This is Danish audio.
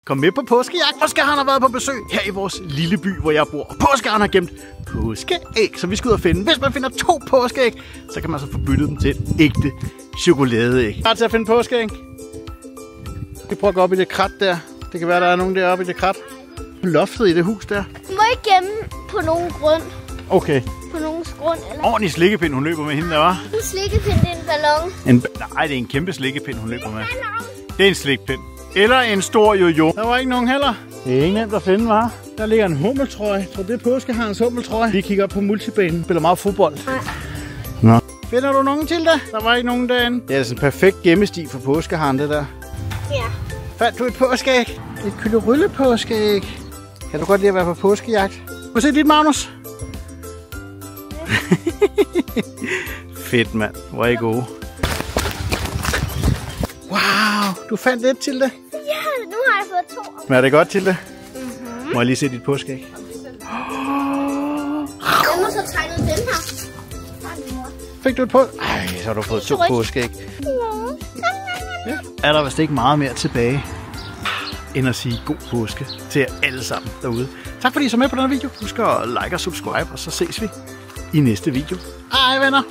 Kom med på påskejagt. Påskeharen har været på besøg her i vores lille by, hvor jeg bor. Og påskeharen har gemt påskeæg, som vi skal ud og finde. Hvis man finder 2 påskeæg, så kan man så få byttet dem til et ægte chokoladeæg. Klar til at finde påskeæg? Vi prøver at gå op i det krat der. Det kan være, der er nogen deroppe i det krat. Loftet i det hus der. Du må ikke gemme på nogen grund. Okay. På nogens grund, eller? Ordentlig slikkepind, hun løber med hende der, var. En slikkepind, det er en ballon. Nej, det er en kæmpe slikkepind, hun løber med. Det er en slikpind. Eller en stor jojo. Der var ikke nogen heller. Det er ikke nemt at finde, var. Der ligger en hummeltrøje. Jeg tror, det er påskeharens hummeltrøje. Vi kigger op på multibanen. Spiller meget fodbold. Nej. Nå. Finder du nogen til det? Der var ikke nogen derinde. Det er sådan en perfekt gemmesti for påskeharen, det der. Ja. Fandt du et påskeæg? Et kylderylle påskeæg. Kan du godt lide at være på påskejagt? Må du se dit, Magnus? Fedt, mand. Hvor er I gode. Wow, du fandt et til det. Ja, nu har jeg fået 2. Men er det godt til det? Må jeg lige se dit påskeæg? Jeg må så tegne den her. Fik du et på? Ej, så har du fået 2 påskeæg. Ja. Er der vist ikke meget mere tilbage, end at sige god påske til jer alle sammen derude. Tak fordi I så med på denne video. Husk at like og subscribe, og så ses vi i næste video. Hej venner!